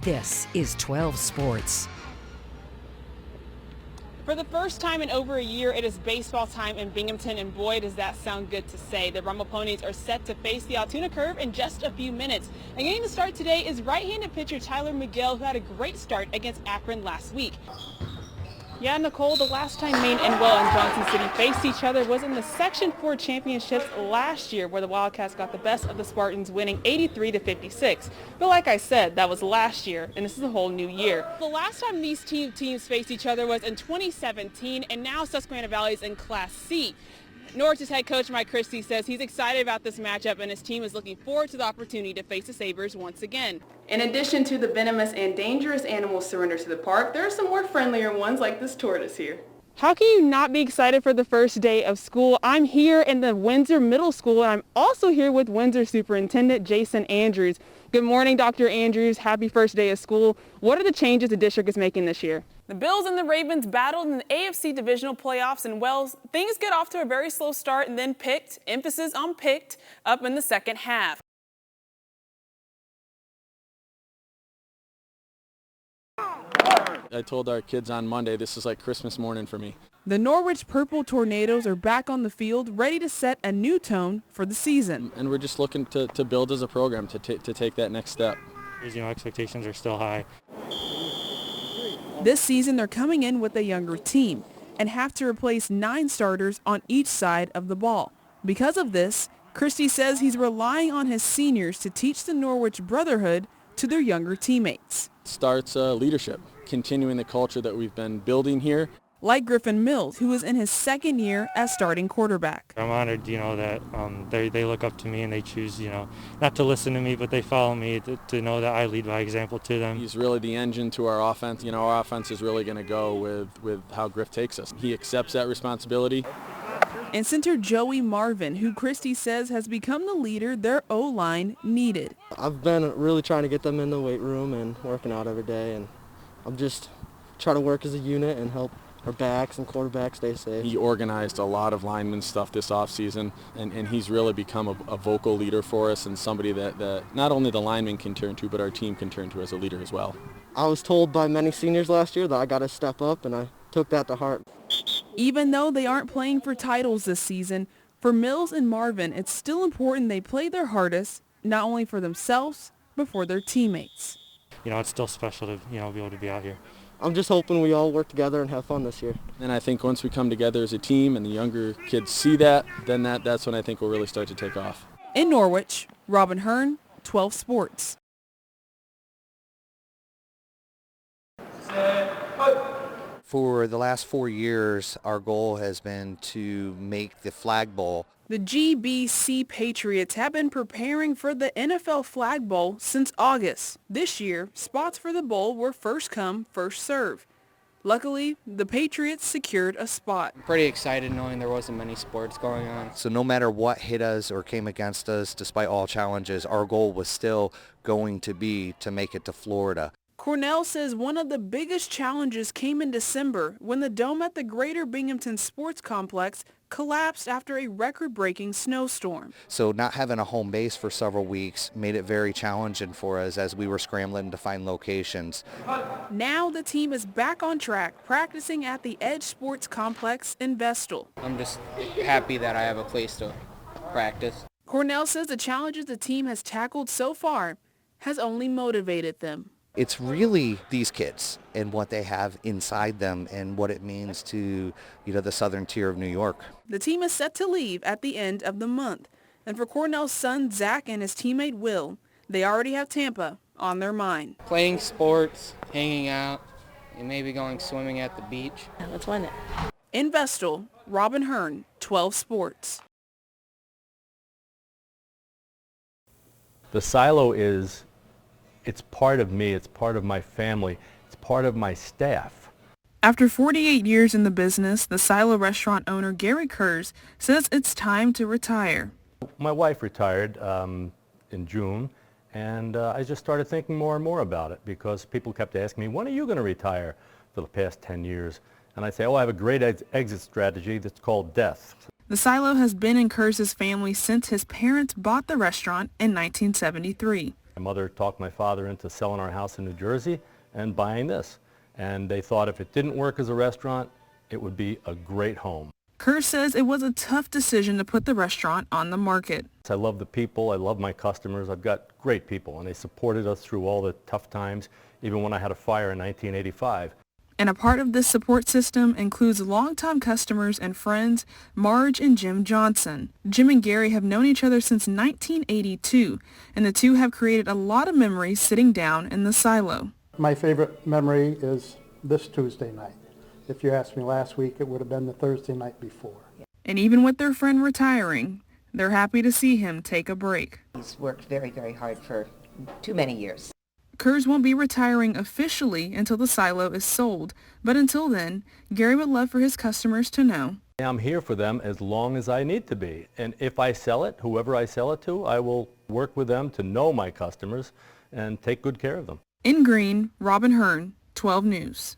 This is 12 Sports. For the first time in over a year, it is baseball time in Binghamton, and boy, does that sound good to say. The Rumble Ponies are set to face the Altoona Curve in just a few minutes. And getting the start today is right-handed pitcher Tyler Miguel, who had a great start against Akron last week. Yeah, Nicole, the last time Maine and Johnson City faced each other was in the Section 4 championships last year, where the Wildcats got the best of the Spartans, winning 83-56. But like I said, that was last year, and this is a whole new year. The last time these teams faced each other was in 2017, and now Susquehanna Valley is in Class C. Norwich's head coach Mike Christie says he's excited about this matchup, and his team is looking forward to the opportunity to face the Sabres once again. In addition to the venomous and dangerous animals surrendered to the park, there are some more friendlier ones like this tortoise here. How can you not be excited for the first day of school? I'm here in the Windsor Middle School, and I'm also here with Windsor Superintendent Jason Andrews. Good morning, Dr. Andrews. Happy first day of school. What are the changes the district is making this year? The Bills and the Ravens battled in the AFC divisional playoffs in Wells. Things get off to a very slow start and then picked, emphasis on picked, up in the second half. I told our kids on Monday, this is like Christmas morning for me. The Norwich Purple Tornadoes are back on the field, ready to set a new tone for the season. And we're just looking to build as a program to take that next step. Expectations are still high. This season, they're coming in with a younger team and have to replace 9 starters on each side of the ball. Because of this, Christie says he's relying on his seniors to teach the Norwich brotherhood to their younger teammates. Starts leadership, continuing the culture that we've been building here. Like Griffin Mills, who is in his second year as starting quarterback. I'm honored, that they look up to me and they choose, not to listen to me, but they follow me to know that I lead by example to them. He's really the engine to our offense. Our offense is really going to go with how Griff takes us. He accepts that responsibility. And center Joey Marvin, who Christie says has become the leader their O-line needed. I've been really trying to get them in the weight room and working out every day, and I'm just trying to work as a unit and help our backs and quarterbacks stay safe. He organized a lot of lineman stuff this offseason, and he's really become a vocal leader for us and somebody that not only the linemen can turn to, but our team can turn to as a leader as well. I was told by many seniors last year that I got to step up, and I took that to heart. Even though they aren't playing for titles this season, for Mills and Marvin, it's still important they play their hardest, not only for themselves, but for their teammates. It's still special to, be able to be out here. I'm just hoping we all work together and have fun this year. And I think once we come together as a team and the younger kids see that, then that's when I think we'll really start to take off. In Norwich, Robyn Hearn, 12 Sports. For the last 4 years, our goal has been to make the Flag Bowl. The GBSC Patriots have been preparing for the NFL Flag Bowl since August. This year, spots for the bowl were first come, first serve. Luckily, the Patriots secured a spot. I'm pretty excited knowing there wasn't many sports going on. So no matter what hit us or came against us, despite all challenges, our goal was still going to be to make it to Florida. Cornell says one of the biggest challenges came in December when the dome at the Greater Binghamton Sports Complex collapsed after a record-breaking snowstorm. So not having a home base for several weeks made it very challenging for us as we were scrambling to find locations. Now the team is back on track, practicing at the Edge Sports Complex in Vestal. I'm just happy that I have a place to practice. Cornell says the challenges the team has tackled so far has only motivated them. It's really these kids and what they have inside them and what it means to, the southern tier of New York. The team is set to leave at the end of the month. And for Cornell's son, Zach, and his teammate, Will, they already have Tampa on their mind. Playing sports, hanging out, and maybe going swimming at the beach. Let's win it. In Vestal, Robyn Hearn, 12 Sports. The silo it's part of me, it's part of my family, it's part of my staff. After 48 years in the business, the Silo restaurant owner Gary KURZ says it's time to retire. My wife retired in June, and I just started thinking more and more about it because people kept asking me, when are you going to retire, for the past 10 years? And I say, I have a great exit strategy that's called death. The Silo has been in KURZ's family since his parents bought the restaurant in 1973. My mother talked my father into selling our house in New Jersey and buying this. And they thought if it didn't work as a restaurant, it would be a great home. KURZ says it was a tough decision to put the restaurant on the market. I love the people. I love my customers. I've got great people, and they supported us through all the tough times, even when I had a fire in 1985. And a part of this support system includes longtime customers and friends, Marge and Jim Johnson. Jim and Gary have known each other since 1982, and the two have created a lot of memories sitting down in the silo. My favorite memory is this Tuesday night. If you asked me last week, it would have been the Thursday night before. And even with their friend retiring, they're happy to see him take a break. He's worked very, very hard for too many years. KURZ won't be retiring officially until the silo is sold, but until then, Gary would love for his customers to know. I'm here for them as long as I need to be. And if I sell it, whoever I sell it to, I will work with them to know my customers and take good care of them. In green, Robyn Hearn, 12 News.